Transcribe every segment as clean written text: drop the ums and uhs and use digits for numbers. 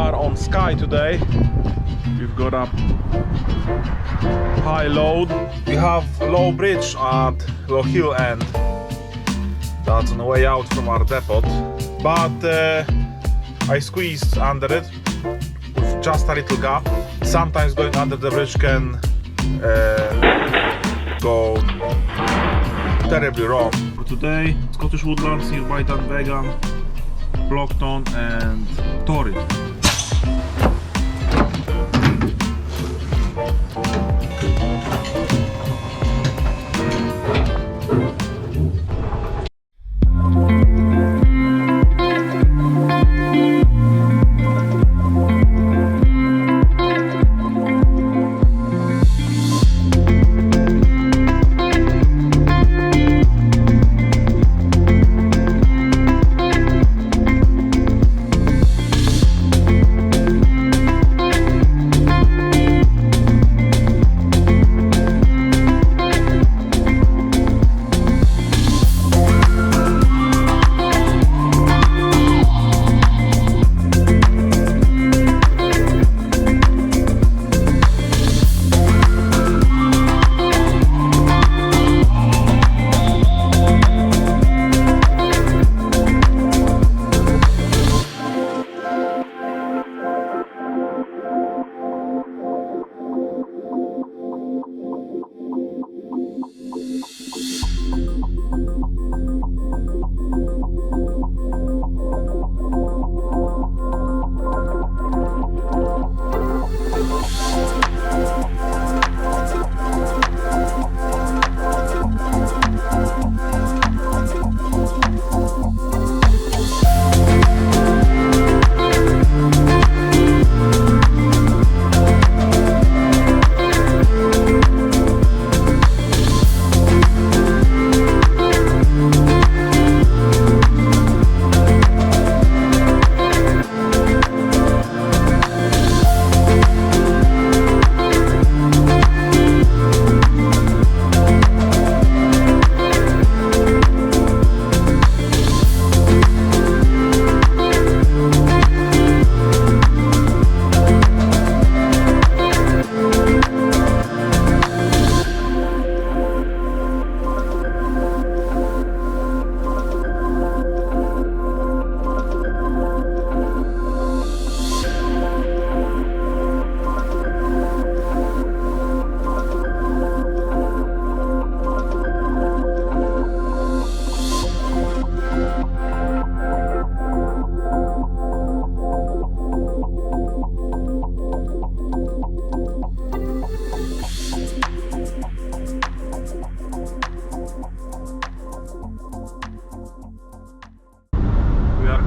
are on Skye today. We've got a high load. We have a low bridge at low hill end. That's on the way out from our depot. But I squeezed under it with just a little gap. Sometimes going under the bridge can go terribly wrong. For today, Scottish woodlands nearby Dunvegan, Plockton and Torrin.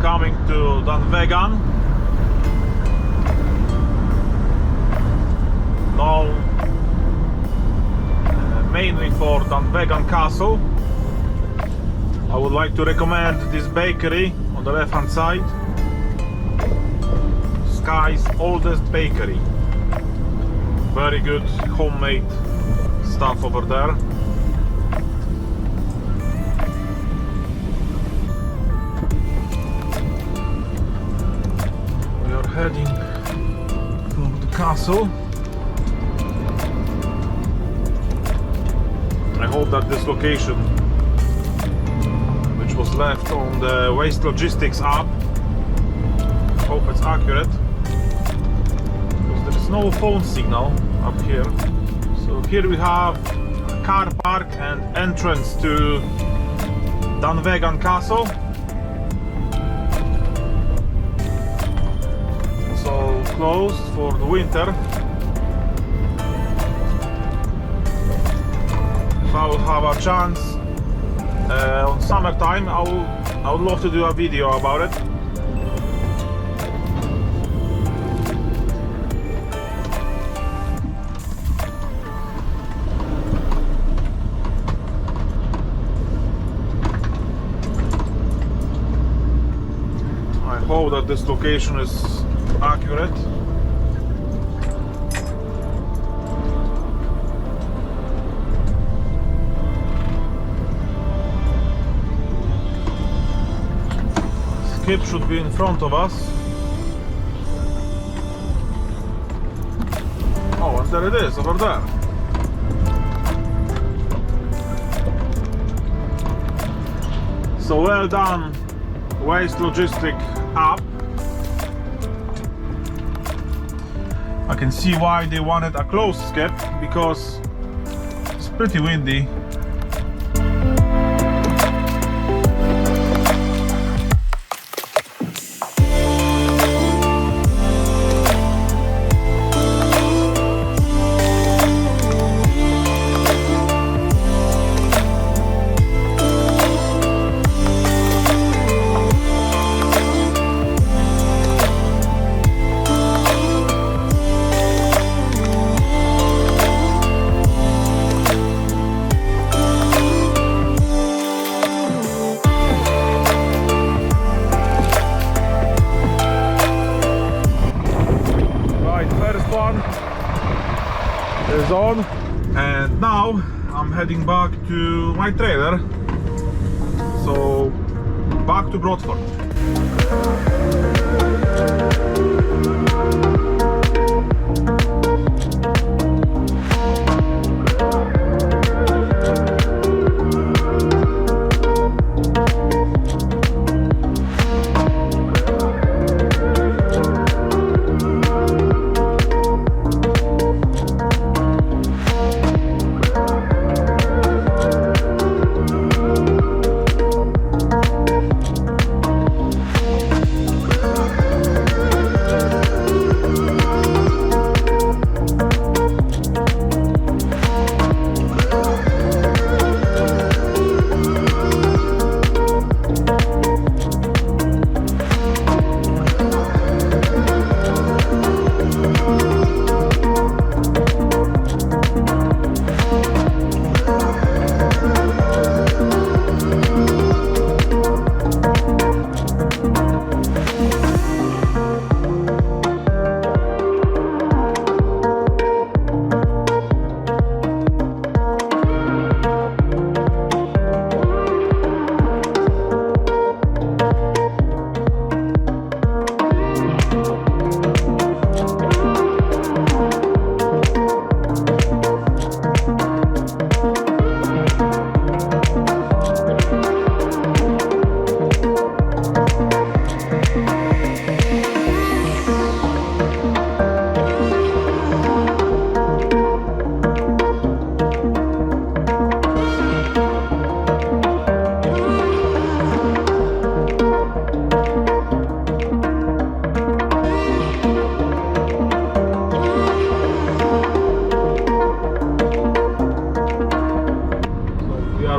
Coming to Donvegan, known mainly for Donvegan Castle. I would like to recommend this bakery on the left hand side. Skye's oldest bakery. Very good homemade stuff over there. Heading for the castle. I hope that this location, which was left on the Waste Logistics app, I hope it's accurate, because there is no phone signal up here. So here we have a car park and entrance to Donvegan Castle. Closed for the winter. If I would have a chance on summertime, I would love to do a video about it. I hope that this location is accurate. Skip should be in front of us. there it is, over there. So well done, Waste Logistic app. I can see why they wanted a closed skip, because it's pretty windy. Is on, and now I'm heading back to my trailer, so back to Broadford.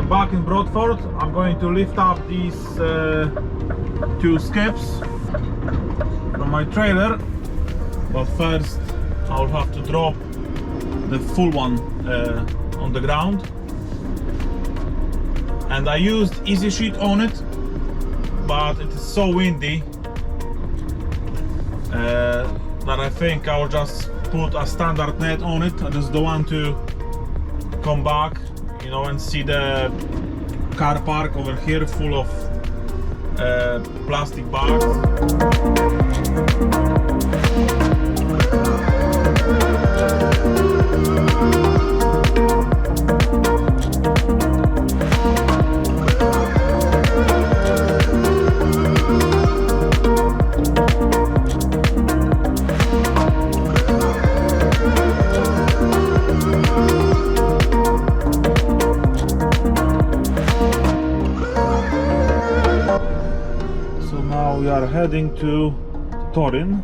Back in Broadford, I'm going to lift up these two skips from my trailer, but first I'll have to drop the full one on the ground. And I used easy sheet on it, but it is so windy that I think I'll just put a standard net on it. I just don't want to come back, you know, and see the car park over here full of plastic bags. We are heading to Torrin.